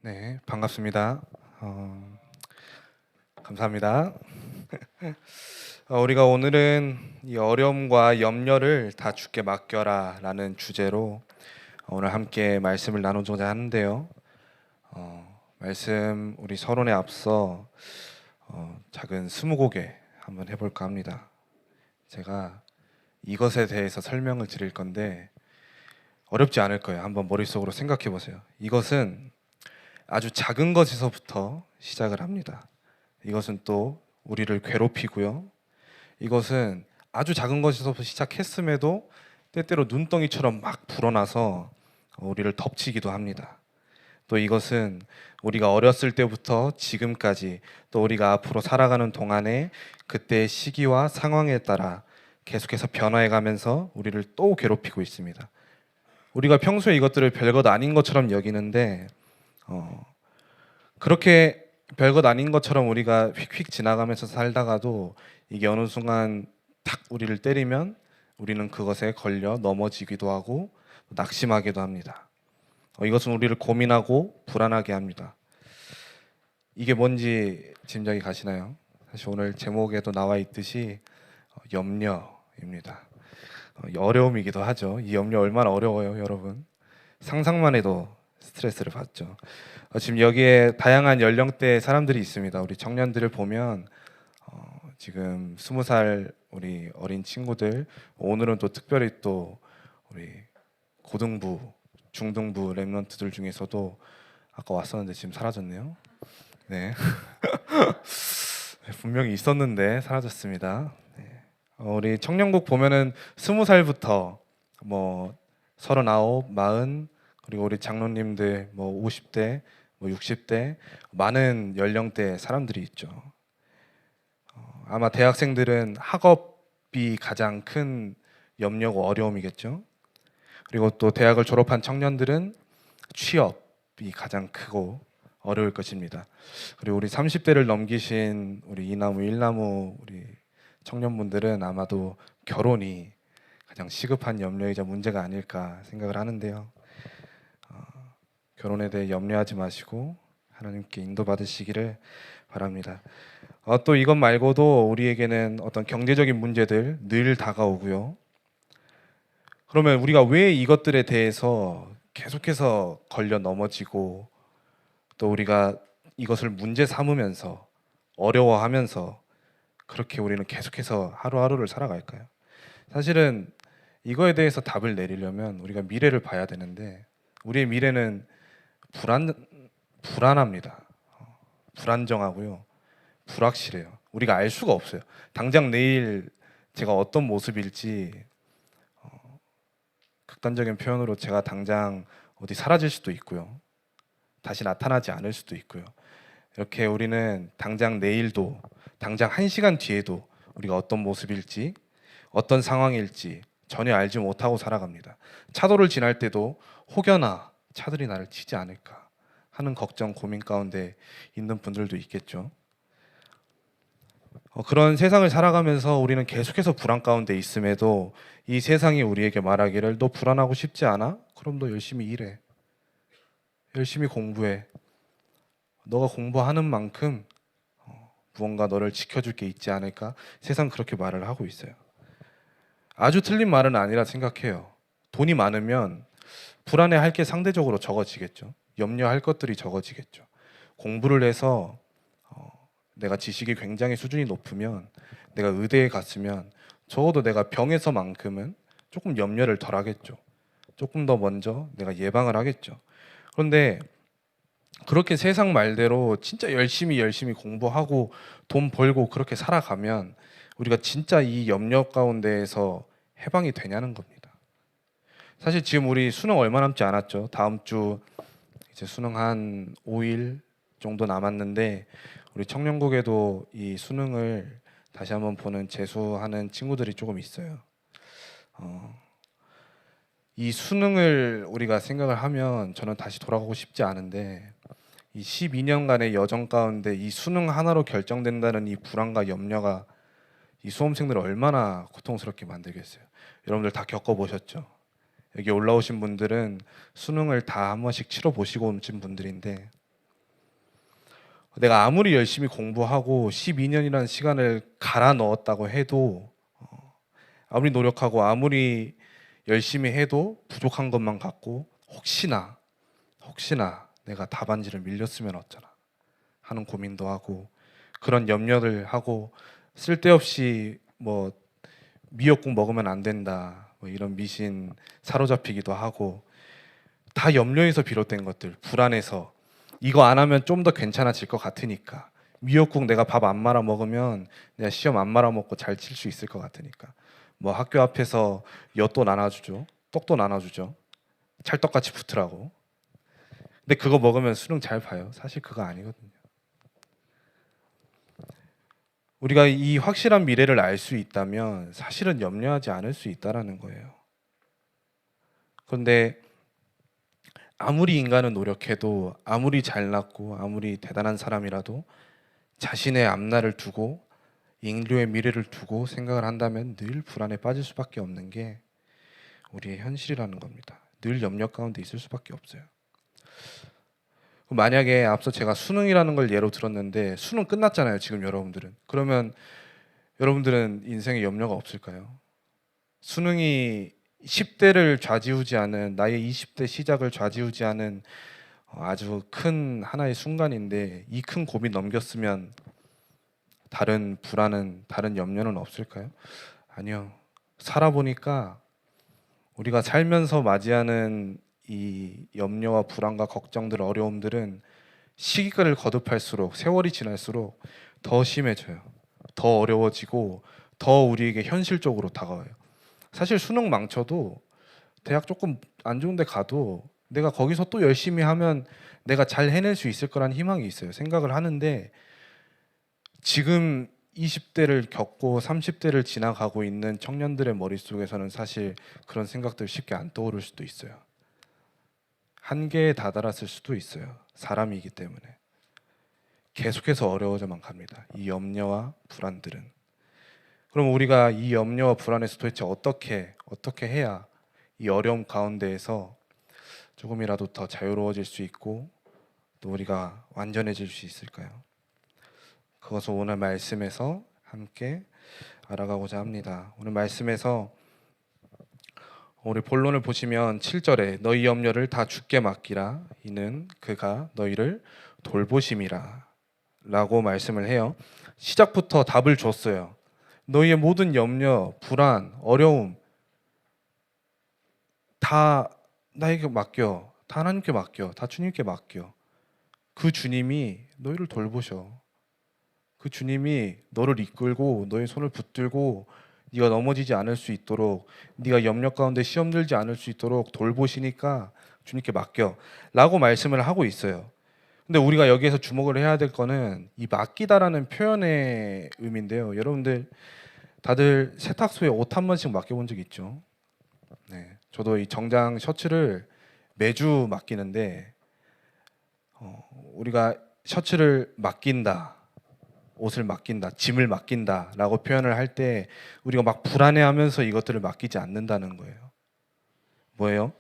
네, 반갑습니다. 감사합니다. 우리가 오늘은 이 어려움과 염려를 다 주께 맡겨라라는 주제로 오늘 함께 말씀을 나누고자 하는데요. 말씀 우리 서론에 앞서 작은 스무고개 한번 해볼까 합니다. 제가 이것에 대해서 설명을 드릴 건데 어렵지 않을 거예요. 한번 머릿속으로 생각해 보세요. 이것은 아주 작은 것에서부터 시작을 합니다. 이것은 또 우리를 괴롭히고요. 이것은 아주 작은 것에서부터 시작했음에도 때때로 눈덩이처럼 막 불어나서 우리를 덮치기도 합니다. 또 이것은 우리가 어렸을 때부터 지금까지 또 우리가 앞으로 살아가는 동안에 그때의 시기와 상황에 따라 계속해서 변화해 가면서 우리를 또 괴롭히고 있습니다. 우리가 평소에 이것들을 별것 아닌 것처럼 여기는데 그렇게 별것 아닌 것처럼 우리가 휙휙 지나가면서 살다가도 이게 어느 순간 탁 우리를 때리면 우리는 그것에 걸려 넘어지기도 하고 낙심하기도 합니다. 이것은 우리를 고민하고 불안하게 합니다. 이게 뭔지 짐작이 가시나요? 사실 오늘 제목에도 나와 있듯이 염려입니다. 어려움이기도 하죠. 이 염려 얼마나 어려워요, 여러분. 상상만 해도 스트레스를 받죠. 지금 여기에 다양한 연령대의 사람들이 있습니다. 우리 청년들을 보면 지금 20살 우리 어린 친구들, 오늘은 또 특별히 또 우리 고등부, 중등부 랩런트들 중에서도 아까 왔었는데 지금 사라졌네요. 네. 분명히 있었는데 사라졌습니다. 네. 우리 청년국 보면은 20살부터 뭐 39, 40 그리고 우리 장로님들 뭐 50대, 뭐 60대 많은 연령대 사람들이 있죠. 아마 대학생들은 학업이 가장 큰 염려고 어려움이겠죠. 그리고 또 대학을 졸업한 청년들은 취업이 가장 크고 어려울 것입니다. 그리고 우리 30대를 넘기신 우리 이나무, 일나무 우리 청년분들은 아마도 결혼이 가장 시급한 염려이자 문제가 아닐까 생각을 하는데요. 결혼에 대해 염려하지 마시고 하나님께 인도받으시기를 바랍니다. 또 이것 말고도 우리에게는 어떤 경제적인 문제들 늘 다가오고요. 그러면 우리가 왜 이것들에 대해서 계속해서 걸려 넘어지고 또 우리가 이것을 문제 삼으면서 어려워하면서 그렇게 우리는 계속해서 하루하루를 살아갈까요? 사실은 이거에 대해서 답을 내리려면 우리가 미래를 봐야 되는데 우리의 미래는 불안합니다. 불안정하고요. 불확실해요. 우리가 알 수가 없어요. 당장 내일 제가 어떤 모습일지 극단적인 표현으로 제가 당장 어디 사라질 수도 있고요. 다시 나타나지 않을 수도 있고요. 이렇게 우리는 당장 내일도 당장 1시간 뒤에도 우리가 어떤 모습일지 어떤 상황일지 전혀 알지 못하고 살아갑니다. 차도를 지날 때도 혹여나 차들이 나를 치지 않을까 하는 걱정 고민 가운데 있는 분들도 있겠죠. 그런 세상을 살아가면서 우리는 계속해서 불안 가운데 있음에도 이 세상이 우리에게 말하기를 너 불안하고 싶지 않아? 그럼 너 열심히 일해. 열심히 공부해. 너가 공부하는 만큼 무언가 너를 지켜줄 게 있지 않을까? 세상 그렇게 말을 하고 있어요. 아주 틀린 말은 아니라 생각해요. 돈이 많으면 불안해할 게 상대적으로 적어지겠죠. 염려할 것들이 적어지겠죠. 공부를 해서 내가 지식이 굉장히 수준이 높으면 내가 의대에 갔으면 적어도 내가 병에서만큼은 조금 염려를 덜 하겠죠. 조금 더 먼저 내가 예방을 하겠죠. 그런데 그렇게 세상 말대로 진짜 열심히 공부하고 돈 벌고 그렇게 살아가면 우리가 진짜 이 염려 가운데에서 해방이 되냐는 겁니다. 사실 지금 우리 수능 얼마 남지 않았죠. 다음 주 이제 수능 한 5일 정도 남았는데 우리 청년국에도 이 수능을 다시 한번 보는 재수하는 친구들이 조금 있어요. 이 수능을 우리가 생각을 하면 저는 다시 돌아가고 싶지 않은데 이 12년간의 여정 가운데 이 수능 하나로 결정된다는 이 불안과 염려가 이 수험생들을 얼마나 고통스럽게 만들겠어요. 여러분들 다 겪어보셨죠? 여기 올라오신 분들은 수능을 다 한 번씩 치러 보시고 오신 분들인데 내가 아무리 열심히 공부하고 12년이라는 시간을 갈아 넣었다고 해도 아무리 노력하고 아무리 열심히 해도 부족한 것만 같고 혹시나 내가 답안지를 밀렸으면 어쩌나 하는 고민도 하고 그런 염려를 하고 쓸데없이 뭐 미역국 먹으면 안 된다 뭐 이런 미신 사로잡히기도 하고 다 염려에서 비롯된 것들 불안해서 이거 안 하면 좀 더 괜찮아질 것 같으니까 미역국 내가 밥 안 말아 먹으면 내가 시험 안 말아 먹고 잘 칠 수 있을 것 같으니까 뭐 학교 앞에서 엿도 나눠주죠 떡도 나눠주죠 찰떡같이 붙으라고 근데 그거 먹으면 수능 잘 봐요 사실 그거 아니거든요 우리가 이 확실한 미래를 알 수 있다면 사실은 염려하지 않을 수 있다라는 거예요 그런데 아무리 인간은 노력해도 아무리 잘났고 아무리 대단한 사람이라도 자신의 앞날을 두고 인류의 미래를 두고 생각을 한다면 늘 불안에 빠질 수밖에 없는 게 우리의 현실이라는 겁니다. 늘 염려 가운데 있을 수밖에 없어요. 만약에 앞서 제가 수능이라는 걸 예로 들었는데 수능 끝났잖아요. 지금 여러분들은. 그러면 여러분들은 인생에 염려가 없을까요? 수능이 10대를 좌지우지하는 나의 20대 시작을 좌지우지하는 아주 큰 하나의 순간인데 이 큰 고민 넘겼으면 다른 불안은 다른 염려는 없을까요? 아니요. 살아보니까 우리가 살면서 맞이하는 이 염려와 불안과 걱정들 어려움들은 시기를 거듭할수록 세월이 지날수록 더 심해져요. 더 어려워지고 더 우리에게 현실적으로 다가와요. 사실 수능 망쳐도 대학 조금 안 좋은 데 가도 내가 거기서 또 열심히 하면 내가 잘 해낼 수 있을 거란 희망이 있어요. 생각을 하는데 지금 20대를 겪고 30대를 지나가고 있는 청년들의 머릿속에서는 사실 그런 생각들 쉽게 안 떠오를 수도 있어요. 한계에 다다랐을 수도 있어요. 사람이기 때문에. 계속해서 어려워져만 갑니다. 이 염려와 불안들은. 그럼 우리가 이 염려와 불안에서 도대체 어떻게 해야 이 어려움 가운데에서 조금이라도 더 자유로워질 수 있고 또 우리가 완전해질 수 있을까요? 그것을 오늘 말씀에서 함께 알아가고자 합니다. 오늘 말씀에서 우리 본론을 보시면 7절에 너희 염려를 다 주께 맡기라 이는 그가 너희를 돌보심이라 라고 말씀을 해요. 시작부터 답을 줬어요. 너희의 모든 염려, 불안, 어려움 다 나에게 맡겨. 다 하나님께 맡겨. 다 주님께 맡겨. 그 주님이 너희를 돌보셔. 그 주님이 너를 이끌고 너의 손을 붙들고 네가 넘어지지 않을 수 있도록 네가 염려 가운데 시험 들지 않을 수 있도록 돌보시니까 주님께 맡겨 라고 말씀을 하고 있어요. 근데 우리가 여기에서 주목을 해야 될 거는 이 맡기다라는 표현의 의미인데요. 여러분들 다들 세탁소에 옷 한 번씩 맡겨본 적 있죠? 네, 저도 이 정장 셔츠를 매주 맡기는데 우리가 셔츠를 맡긴다 옷을 맡긴다, 짐을 맡긴다라고 표현을 할 때 우리가 막 불안해하면서 이것들을 맡기지 않는다는 거예요. 뭐예요?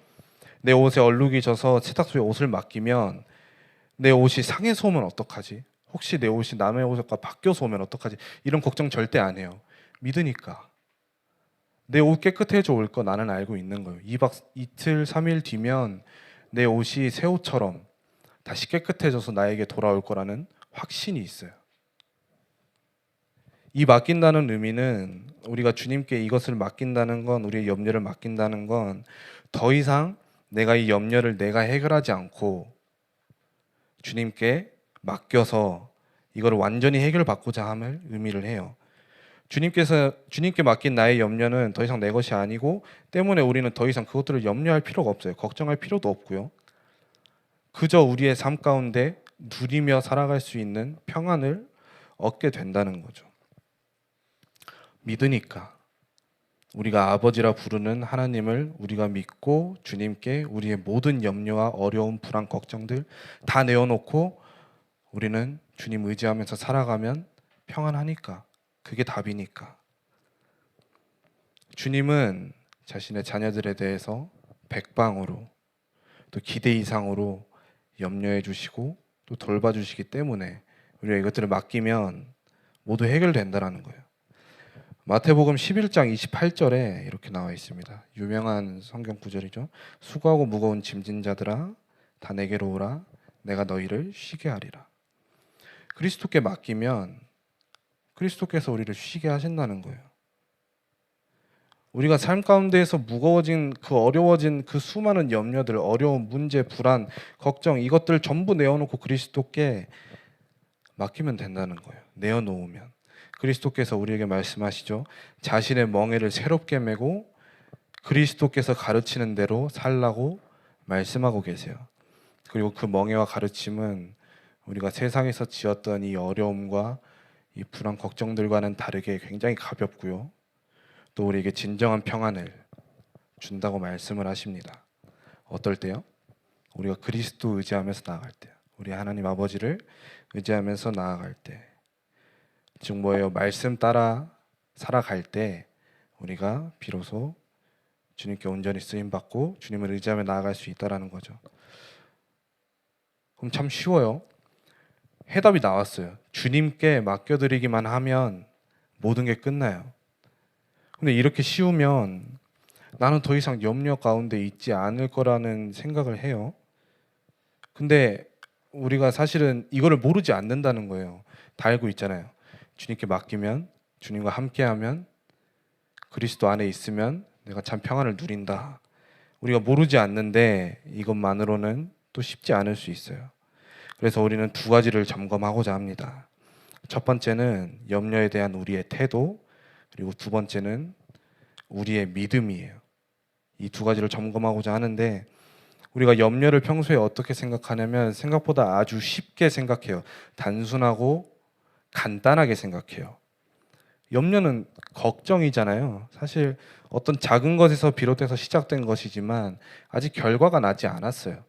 내 옷에 얼룩이 져서 세탁소에 옷을 맡기면 내 옷이 상해서 오면 어떡하지? 혹시 내 옷이 남의 옷과 바뀌어서 오면 어떡하지? 이런 걱정 절대 안 해요. 믿으니까. 내 옷 깨끗해져 올 거 나는 알고 있는 거예요. 이틀, 3일 뒤면 내 옷이 새 옷처럼 다시 깨끗해져서 나에게 돌아올 거라는 확신이 있어요. 이 맡긴다는 의미는 우리가 주님께 이것을 맡긴다는 건 우리의 염려를 맡긴다는 건 더 이상 내가 이 염려를 내가 해결하지 않고 주님께 맡겨서 이거를 완전히 해결받고자 함을 의미를 해요. 주님께 맡긴 나의 염려는 더 이상 내 것이 아니고 때문에 우리는 더 이상 그것들을 염려할 필요가 없어요. 걱정할 필요도 없고요. 그저 우리의 삶 가운데 누리며 살아갈 수 있는 평안을 얻게 된다는 거죠. 믿으니까 우리가 아버지라 부르는 하나님을 우리가 믿고 주님께 우리의 모든 염려와 어려움, 불안, 걱정들 다 내어놓고 우리는 주님 의지하면서 살아가면 평안하니까 그게 답이니까 주님은 자신의 자녀들에 대해서 백방으로 또 기대 이상으로 염려해 주시고 또 돌봐 주시기 때문에 우리가 이것들을 맡기면 모두 해결된다라는 거예요. 마태복음 11장 28절에 이렇게 나와 있습니다. 유명한 성경 구절이죠. 수고하고 무거운 짐진 자들아 다 내게로 오라 내가 너희를 쉬게 하리라. 그리스도께 맡기면 그리스도께서 우리를 쉬게 하신다는 거예요. 우리가 삶 가운데에서 무거워진 그 어려워진 그 수많은 염려들, 어려운 문제, 불안, 걱정 이것들 전부 내어놓고 그리스도께 맡기면 된다는 거예요. 내어놓으면 그리스도께서 우리에게 말씀하시죠. 자신의 멍에를 새롭게 메고 그리스도께서 가르치는 대로 살라고 말씀하고 계세요. 그리고 그 멍에와 가르침은 우리가 세상에서 지었던 이 어려움과 이 불안 걱정들과는 다르게 굉장히 가볍고요. 또 우리에게 진정한 평안을 준다고 말씀을 하십니다. 어떨 때요? 우리가 그리스도 의지하면서 나아갈 때요. 우리 하나님 아버지를 의지하면서 나아갈 때. 즉 뭐예요? 말씀 따라 살아갈 때 우리가 비로소 주님께 온전히 쓰임 받고 주님을 의지하며 나아갈 수 있다라는 거죠. 그럼 참 쉬워요. 해답이 나왔어요. 주님께 맡겨드리기만 하면 모든 게 끝나요. 근데 이렇게 쉬우면 나는 더 이상 염려 가운데 있지 않을 거라는 생각을 해요. 근데 우리가 사실은 이거를 모르지 않는다는 거예요. 다 알고 있잖아요. 주님께 맡기면, 주님과 함께하면, 그리스도 안에 있으면 내가 참 평안을 누린다. 우리가 모르지 않는데 이것만으로는 또 쉽지 않을 수 있어요. 그래서 우리는 두 가지를 점검하고자 합니다. 첫 번째는 염려에 대한 우리의 태도, 그리고 두 번째는 우리의 믿음이에요. 이 두 가지를 점검하고자 하는데 우리가 염려를 평소에 어떻게 생각하냐면 생각보다 아주 쉽게 생각해요. 단순하고 간단하게 생각해요. 염려는 걱정이잖아요. 사실 어떤 작은 것에서 비롯해서 시작된 것이지만 아직 결과가 나지 않았어요.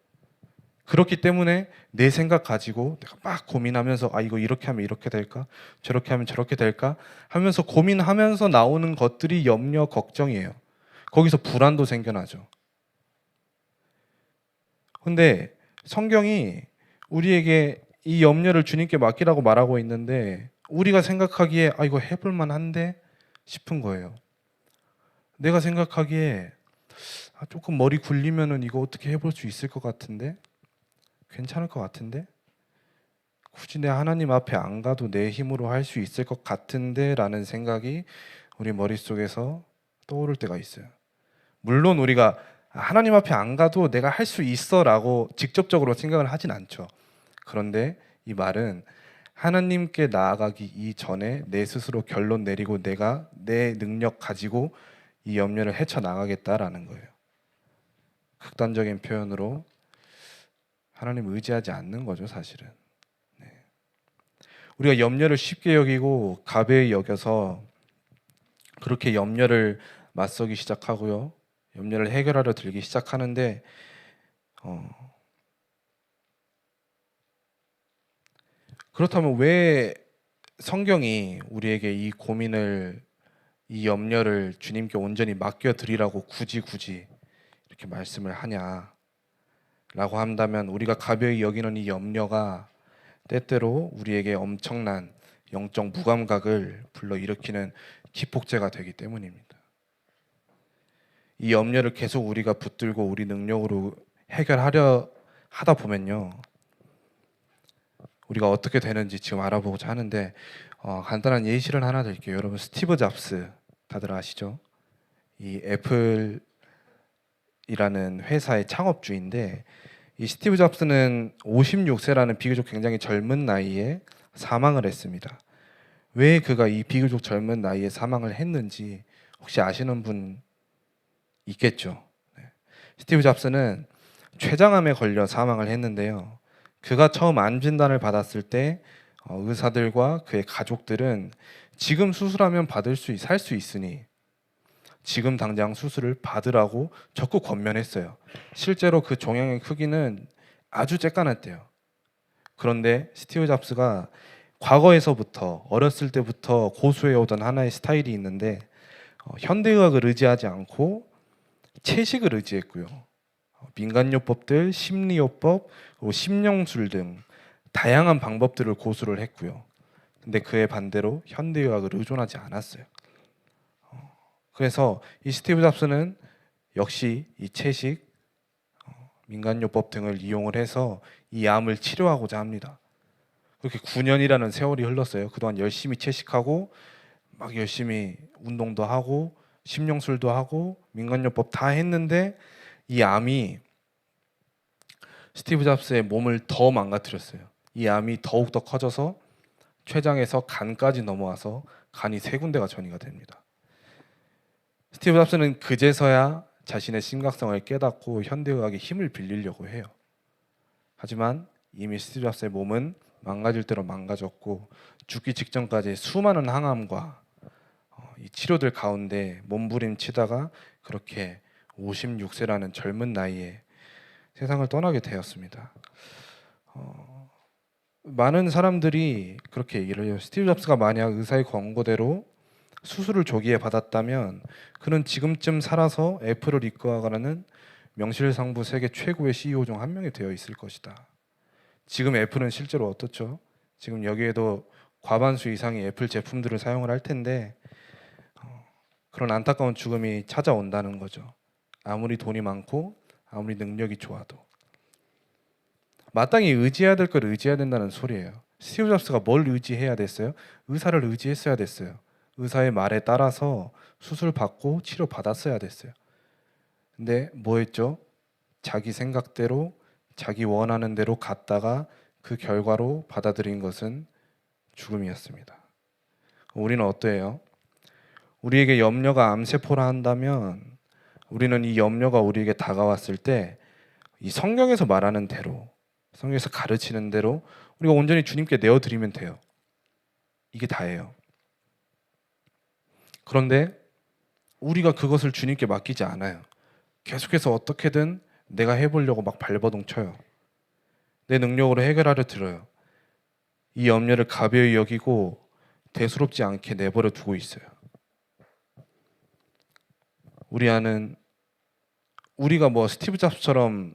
그렇기 때문에 내 생각 가지고 내가 막 고민하면서 이거 이렇게 하면 이렇게 될까? 저렇게 하면 저렇게 될까? 하면서 고민하면서 나오는 것들이 염려, 걱정이에요. 거기서 불안도 생겨나죠. 근데 성경이 우리에게 이 염려를 주님께 맡기라고 말하고 있는데 우리가 생각하기에 이거 해볼 만한데 싶은 거예요. 내가 생각하기에 조금 머리 굴리면은 이거 어떻게 해볼 수 있을 것 같은데 괜찮을 것 같은데 굳이 내 하나님 앞에 안 가도 내 힘으로 할 수 있을 것 같은데 라는 생각이 우리 머릿속에서 떠오를 때가 있어요. 물론 우리가 하나님 앞에 안 가도 내가 할 수 있어 라고 직접적으로 생각을 하진 않죠. 그런데 이 말은 하나님께 나아가기 이전에 내 스스로 결론 내리고 내가 내 능력 가지고 이 염려를 헤쳐나가겠다라는 거예요. 극단적인 표현으로 하나님 의지하지 않는 거죠, 사실은. 네. 우리가 염려를 쉽게 여기고 가벼이 여겨서 그렇게 염려를 맞서기 시작하고요. 염려를 해결하려 들기 시작하는데 그렇다면 왜 성경이 우리에게 이 고민을 이 염려를 주님께 온전히 맡겨드리라고 굳이 이렇게 말씀을 하냐라고 한다면 우리가 가벼이 여기는 이 염려가 때때로 우리에게 엄청난 영적 무감각을 불러일으키는 기폭제가 되기 때문입니다. 이 염려를 계속 우리가 붙들고 우리 능력으로 해결하려 하다 보면요, 우리가 어떻게 되는지 지금 알아보고자 하는데 간단한 예시를 하나 드릴게요. 여러분 스티브 잡스 다들 아시죠? 이 애플이라는 회사의 창업주인데 이 스티브 잡스는 56세라는 비교적 굉장히 젊은 나이에 사망을 했습니다. 왜 그가 이 비교적 젊은 나이에 사망을 했는지 혹시 아시는 분 있겠죠? 네. 스티브 잡스는 췌장암에 걸려 사망을 했는데요. 그가 처음 암 진단을 받았을 때 의사들과 그의 가족들은 지금 수술하면 살 수 있으니 지금 당장 수술을 받으라고 적극 권면했어요. 실제로 그 종양의 크기는 아주 쬐깐했대요. 그런데 스티브 잡스가 과거에서부터 어렸을 때부터 고수해오던 하나의 스타일이 있는데 현대의학을 의지하지 않고 채식을 의지했고요. 민간요법들, 심리요법, 그리고 심령술 등 다양한 방법들을 고수를 했고요. 근데 그에 반대로 현대의학을 의존하지 않았어요. 그래서 이 스티브 잡스는 역시 이 채식, 민간요법 등을 이용을 해서 이 암을 치료하고자 합니다. 그렇게 9년이라는 세월이 흘렀어요. 그동안 열심히 채식하고 막 열심히 운동도 하고 심령술도 하고 민간요법 다 했는데 이 암이 스티브 잡스의 몸을 더 망가뜨렸어요. 이 암이 더욱더 커져서 췌장에서 간까지 넘어와서 간이 3군데가 전이가 됩니다. 스티브 잡스는 그제서야 자신의 심각성을 깨닫고 현대의학의 힘을 빌리려고 해요. 하지만 이미 스티브 잡스의 몸은 망가질 대로 망가졌고 죽기 직전까지 수많은 항암과 이 치료들 가운데 몸부림치다가 그렇게 56세라는 젊은 나이에 세상을 떠나게 되었습니다. 많은 사람들이 그렇게 얘기를 해요. 스티브 잡스가 만약 의사의 권고대로 수술을 조기에 받았다면 그는 지금쯤 살아서 애플을 이끌어가는 명실상부 세계 최고의 CEO 중 한 명이 되어 있을 것이다. 지금 애플은 실제로 어떻죠? 지금 여기에도 과반수 이상이 애플 제품들을 사용을 할 텐데 그런 안타까운 죽음이 찾아온다는 거죠. 아무리 돈이 많고 아무리 능력이 좋아도 마땅히 의지해야 될 걸 의지해야 된다는 소리예요. 스티브 잡스가 뭘 의지해야 됐어요? 의사를 의지했어야 됐어요. 의사의 말에 따라서 수술 받고 치료 받았어야 됐어요. 근데 뭐 했죠? 자기 생각대로 자기 원하는 대로 갔다가 그 결과로 받아들인 것은 죽음이었습니다. 우리는 어때요? 우리에게 염려가 암세포라 한다면 우리는 이 염려가 우리에게 다가왔을 때 이 성경에서 말하는 대로 성경에서 가르치는 대로 우리가 온전히 주님께 내어드리면 돼요. 이게 다예요. 그런데 우리가 그것을 주님께 맡기지 않아요. 계속해서 어떻게든 내가 해보려고 막 발버둥 쳐요. 내 능력으로 해결하려 들어요. 이 염려를 가벼이 여기고 대수롭지 않게 내버려 두고 있어요. 우리가 뭐 스티브 잡스처럼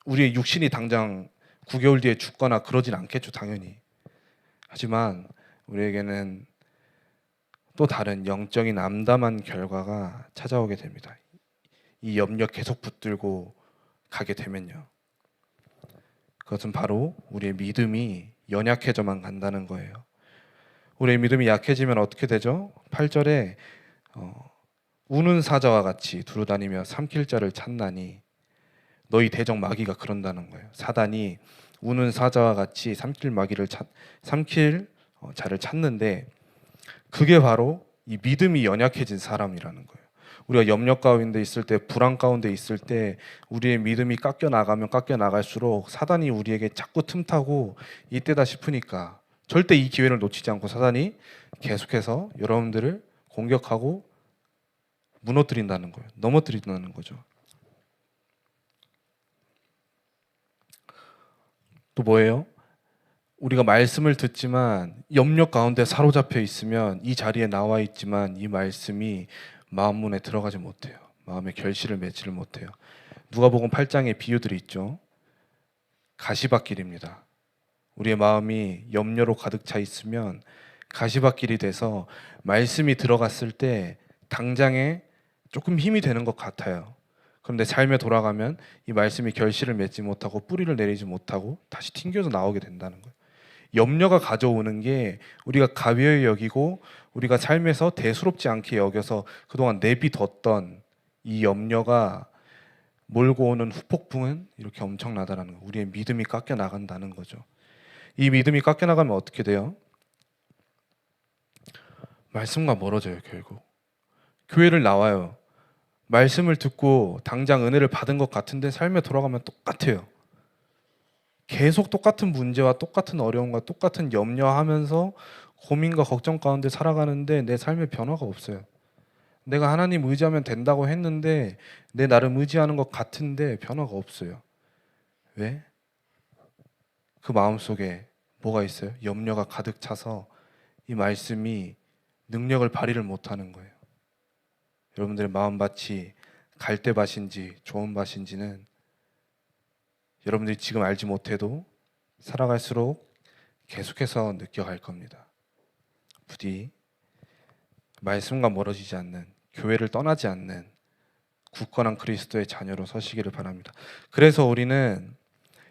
우리의 육신이 당장 9개월 뒤에 죽거나 그러진 않겠죠, 당연히. 하지만 우리에게는 또 다른 영적인 암담한 결과가 찾아오게 됩니다. 이 염려 계속 붙들고 가게 되면요. 그것은 바로 우리의 믿음이 연약해져만 간다는 거예요. 우리의 믿음이 약해지면 어떻게 되죠? 8절에 우는 사자와 같이 두루다니며 삼킬 자를 찾나니 너희 대적 마귀가 그런다는 거예요. 사단이 우는 사자와 같이 삼킬 자를 찾는데 그게 바로 이 믿음이 연약해진 사람이라는 거예요. 우리가 염려 가운데 있을 때, 불안 가운데 있을 때 우리의 믿음이 깎여 나갈수록 사단이 우리에게 자꾸 틈타고 이때다 싶으니까 절대 이 기회를 놓치지 않고 사단이 계속해서 여러분들을 공격하고 무너뜨린다는 거예요. 넘어뜨린다는 거죠. 또 뭐예요? 우리가 말씀을 듣지만 염려 가운데 사로잡혀 있으면 이 자리에 나와 있지만 이 말씀이 마음 문에 들어가지 못해요. 마음의 결실을 맺지를 못해요. 누가복음 8장에 비유들이 있죠. 가시밭길입니다. 우리의 마음이 염려로 가득 차 있으면 가시밭길이 돼서 말씀이 들어갔을 때 당장에 조금 힘이 되는 것 같아요. 그런데 삶에 돌아가면 이 말씀이 결실을 맺지 못하고 뿌리를 내리지 못하고 다시 튕겨서 나오게 된다는 거예요. 염려가 가져오는 게 우리가 가벼이 여기고 우리가 삶에서 대수롭지 않게 여겨서 그동안 내비뒀던 이 염려가 몰고 오는 후폭풍은 이렇게 엄청나다는 거예요. 우리의 믿음이 깎여 나간다는 거죠. 이 믿음이 깎여 나가면 어떻게 돼요? 말씀과 멀어져요. 결국 교회를 나와요. 말씀을 듣고 당장 은혜를 받은 것 같은데 삶에 돌아가면 똑같아요. 계속 똑같은 문제와 똑같은 어려움과 똑같은 염려하면서 고민과 걱정 가운데 살아가는데 내 삶에 변화가 없어요. 내가 하나님 의지하면 된다고 했는데 내 나름 의지하는 것 같은데 변화가 없어요. 왜? 그 마음속에 뭐가 있어요? 염려가 가득 차서 이 말씀이 능력을 발휘를 못하는 거예요. 여러분들의 마음밭이 갈대밭인지 좋은 밭인지는 여러분들이 지금 알지 못해도 살아갈수록 계속해서 느껴갈 겁니다. 부디 말씀과 멀어지지 않는, 교회를 떠나지 않는 굳건한 그리스도의 자녀로 서시기를 바랍니다. 그래서 우리는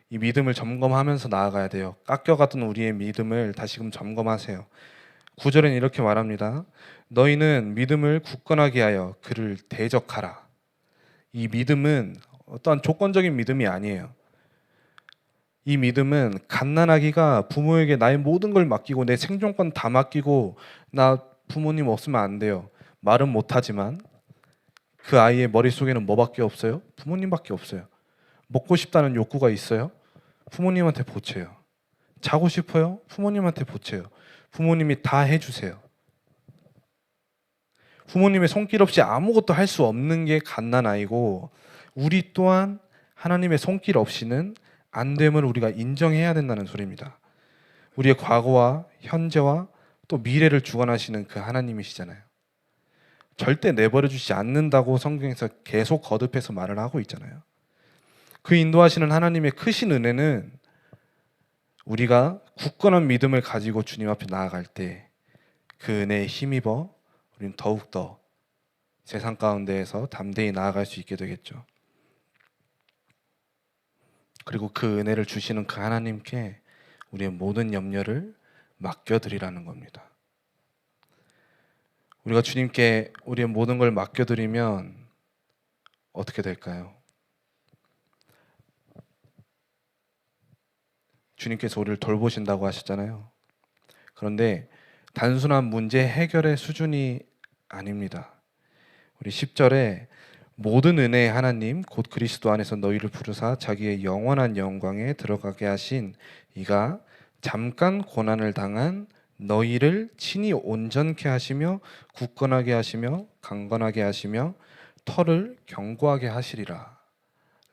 이 믿음을 점검하면서 나아가야 돼요. 깎여갔던 우리의 믿음을 다시금 점검하세요. 9절엔 이렇게 말합니다. 너희는 믿음을 굳건하게 하여 그를 대적하라. 이 믿음은 어떠한 조건적인 믿음이 아니에요. 이 믿음은 갓난아기가 부모에게 나의 모든 걸 맡기고 내 생존권 다 맡기고 나 부모님 없으면 안 돼요. 말은 못하지만 그 아이의 머릿속에는 뭐밖에 없어요? 부모님밖에 없어요. 먹고 싶다는 욕구가 있어요? 부모님한테 보채요. 자고 싶어요? 부모님한테 보채요. 부모님이 다 해주세요. 부모님의 손길 없이 아무것도 할 수 없는 게 갓난아이고, 우리 또한 하나님의 손길 없이는 안 됨을 우리가 인정해야 된다는 소리입니다. 우리의 과거와 현재와 또 미래를 주관하시는 그 하나님이시잖아요. 절대 내버려 주지 않는다고 성경에서 계속 거듭해서 말을 하고 있잖아요. 그 인도하시는 하나님의 크신 은혜는 우리가 굳건한 믿음을 가지고 주님 앞에 나아갈 때 그 은혜에 힘입어 우리는 더욱더 세상 가운데에서 담대히 나아갈 수 있게 되겠죠. 그리고 그 은혜를 주시는 그 하나님께 우리의 모든 염려를 맡겨드리라는 겁니다. 우리가 주님께 우리의 모든 걸 맡겨드리면 어떻게 될까요? 주님께서 우리를 돌보신다고 하셨잖아요. 그런데 단순한 문제 해결의 수준이 아닙니다. 우리 10절에 모든 은혜의 하나님 곧 그리스도 안에서 너희를 부르사 자기의 영원한 영광에 들어가게 하신 이가 잠깐 고난을 당한 너희를 친히 온전케 하시며 굳건하게 하시며 강건하게 하시며 터를 견고하게 하시리라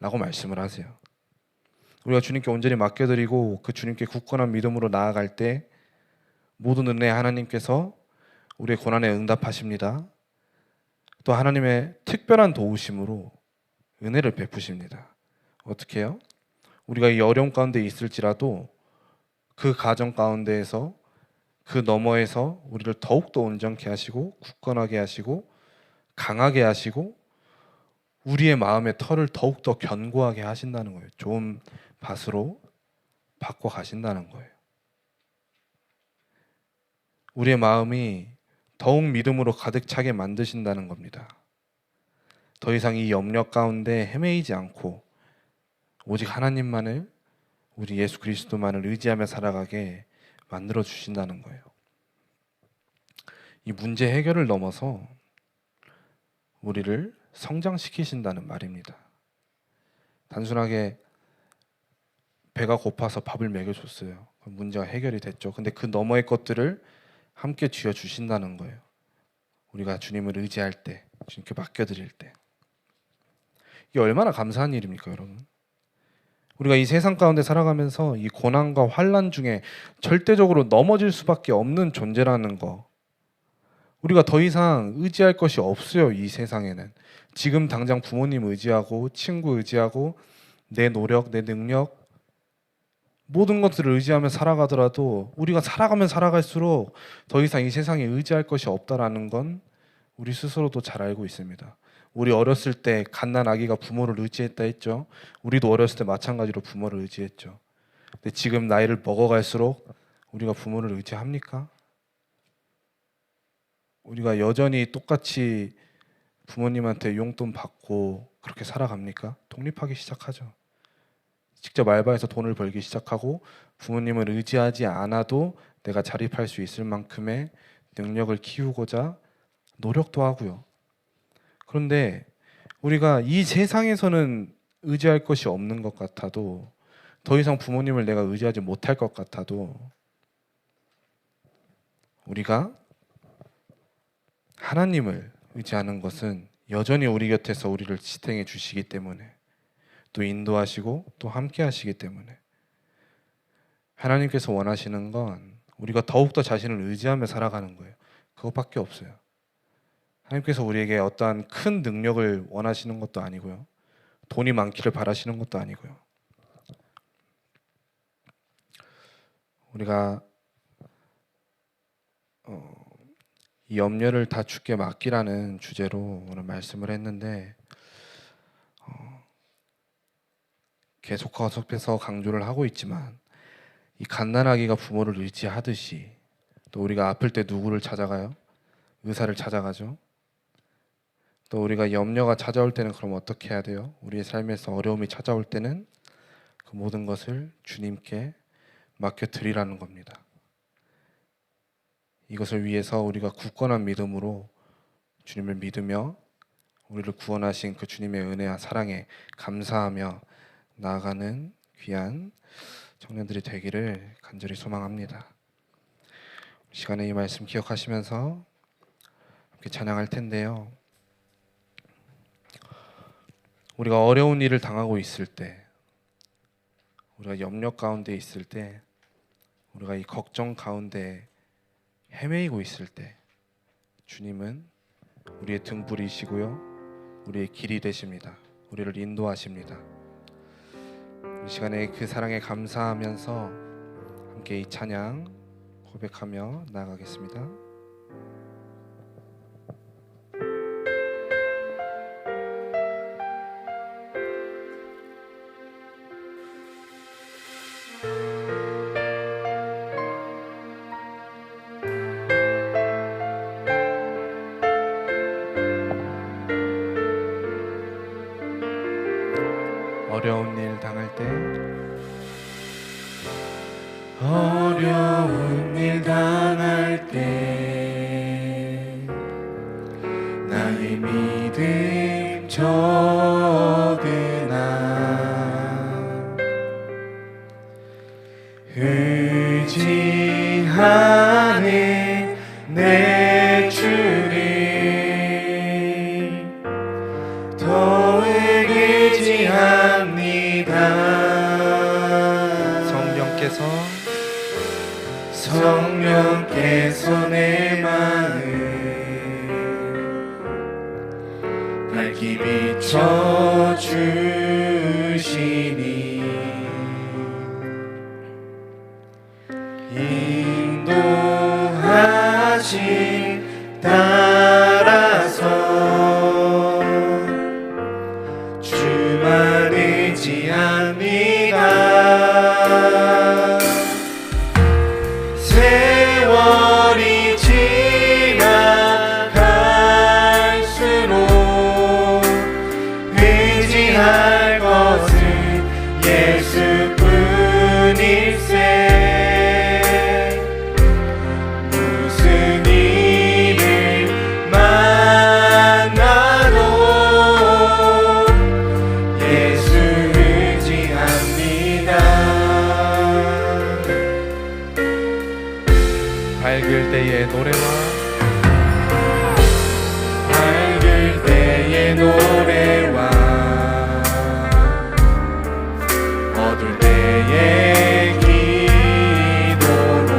라고 말씀을 하세요. 우리가 주님께 온전히 맡겨드리고 그 주님께 굳건한 믿음으로 나아갈 때 모든 은혜 하나님께서 우리의 고난에 응답하십니다. 또 하나님의 특별한 도우심으로 은혜를 베푸십니다. 어떻게 해요? 우리가 이 어려움 가운데 있을지라도 그 가정 가운데에서 그 너머에서 우리를 더욱더 온전케 하시고 굳건하게 하시고 강하게 하시고 우리의 마음의 털을 더욱더 견고하게 하신다는 거예요. 좋은 밭으로 바꿔 가신다는 거예요. 우리의 마음이 더욱 믿음으로 가득 차게 만드신다는 겁니다. 더 이상 이 염려 가운데 헤매이지 않고 오직 하나님만을, 우리 예수 그리스도만을 의지하며 살아가게 만들어 주신다는 거예요. 이 문제 해결을 넘어서 우리를 성장시키신다는 말입니다. 단순하게 배가 고파서 밥을 먹여줬어요. 문제가 해결이 됐죠. 근데 그 너머의 것들을 함께 쥐어주신다는 거예요. 우리가 주님을 의지할 때, 주님께 맡겨드릴 때. 이게 얼마나 감사한 일입니까, 여러분? 우리가 이 세상 가운데 살아가면서 이 고난과 환난 중에 절대적으로 넘어질 수밖에 없는 존재라는 거, 우리가 더 이상 의지할 것이 없어요. 이 세상에는 지금 당장 부모님 의지하고 친구 의지하고 내 노력, 내 능력 모든 것들을 의지하며 살아가더라도 우리가 살아가면 살아갈수록 더 이상 이 세상에 의지할 것이 없다라는 건 우리 스스로도 잘 알고 있습니다. 우리 어렸을 때 갓난 아기가 부모를 의지했다 했죠. 우리도 어렸을 때 마찬가지로 부모를 의지했죠. 근데 지금 나이를 먹어갈수록 우리가 부모를 의지합니까? 우리가 여전히 똑같이 부모님한테 용돈 받고 그렇게 살아갑니까? 독립하기 시작하죠. 직접 알바해서 돈을 벌기 시작하고 부모님을 의지하지 않아도 내가 자립할 수 있을 만큼의 능력을 키우고자 노력도 하고요. 그런데 우리가 이 세상에서는 의지할 것이 없는 것 같아도, 더 이상 부모님을 내가 의지하지 못할 것 같아도, 우리가 하나님을 의지하는 것은 여전히 우리 곁에서 우리를 지탱해 주시기 때문에, 또 인도하시고 또 함께 하시기 때문에, 하나님께서 원하시는 건 우리가 더욱더 자신을 의지하며 살아가는 거예요. 그것밖에 없어요. 하나님께서 우리에게 어떠한 큰 능력을 원하시는 것도 아니고요, 돈이 많기를 바라시는 것도 아니고요. 우리가 이 염려를 다 주께 맡기라는 주제로 오늘 말씀을 했는데 계속해서 강조를 하고 있지만 이 갓난아기가 부모를 의지하듯이 또 우리가 아플 때 누구를 찾아가요? 의사를 찾아가죠. 또 우리가 염려가 찾아올 때는 그럼 어떻게 해야 돼요? 우리의 삶에서 어려움이 찾아올 때는 그 모든 것을 주님께 맡겨드리라는 겁니다. 이것을 위해서 우리가 굳건한 믿음으로 주님을 믿으며 우리를 구원하신 그 주님의 은혜와 사랑에 감사하며 나아가는 귀한 청년들이 되기를 간절히 소망합니다. 시간에 이 말씀 기억하시면서 함께 찬양할 텐데요. 우리가 어려운 일을 당하고 있을 때, 우리가 염려 가운데 있을 때, 우리가 이 걱정 가운데 헤매이고 있을 때 주님은 우리의 등불이시고요, 우리의 길이 되십니다. 우리를 인도하십니다. 이 시간에 그 사랑에 감사하면서 함께 이 찬양 고백하며 나아가겠습니다. 어려운 일 당할 때, 어려운 일 당할 때 나의 믿음 적으나 의지하네 내 주를 더욱 의지합니다. 성령께서 내 마음 밝히 비춰주시니 인도하심 따라서 주만 의지합니다. 세월이 지나갈수록 의지할 것은 예수뿐일세. 무슨 일을 만나도 예수 의지합니다. 밝을 때의 노래와 밝을 때의 노래와 어두울 때의 기도로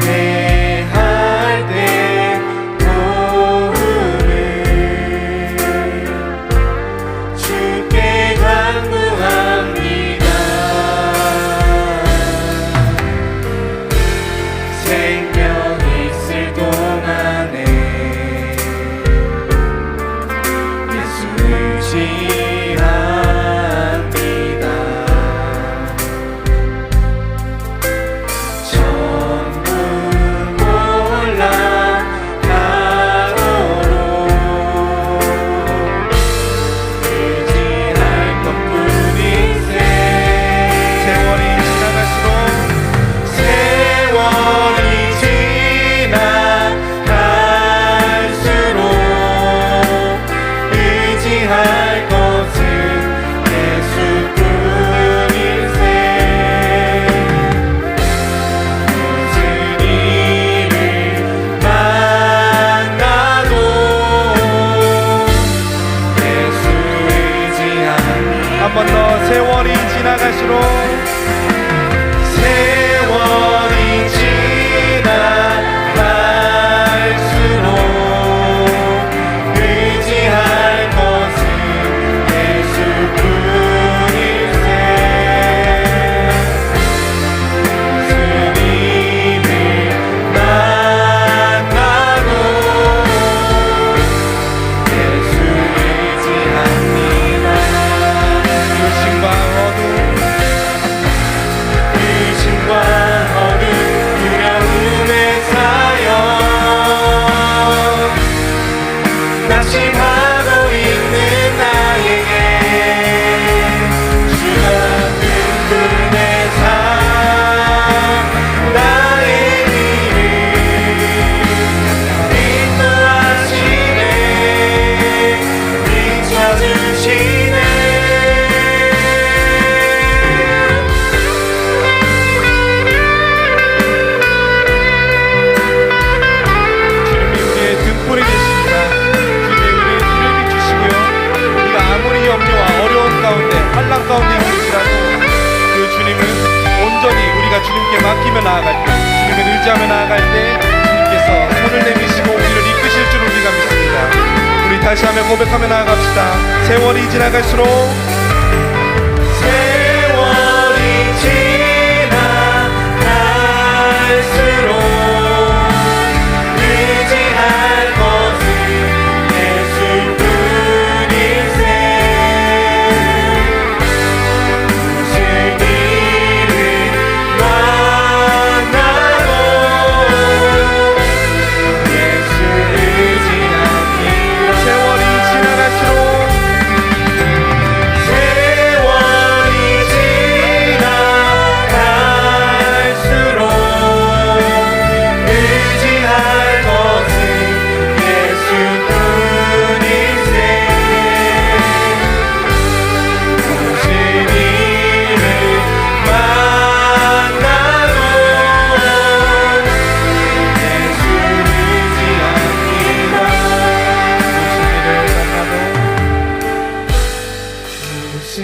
위대할 때 도움을 주께 간구합니다. 생명 있을 동안에 예수 의지합니다. 전부 올라가도록 의지할 것뿐일세. 세월이 지나갈수록 세월이 지나갈수록 의지할 것은 예수뿐일세. 무슨 일을 만나도 예수 의지합니다. 한 번 더 세월이 지나갈수록 세월이 지나갈수록 의지할 것은 예수뿐일세. 주님께 맡기며 나아갈 때, 주님을 의지하며 나아갈 때 주님께서 손을 내미시고 우리를 이끄실 줄 우리가 믿습니다. 우리 다시 한번 고백하며 나아갑시다. 세월이 지나갈수록 세월이 지나갈수록 의지할 것은 예수뿐일세. 무슨 일을 만나도 예수 의지하기로. 세월이 지나갈수록 세월이 지나갈수록 의지할 것은 예수뿐일세. 무슨 일을 만나도 예수 의지하기로. 무슨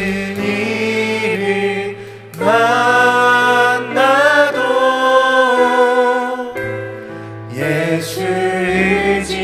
일을 만나도 예수 의지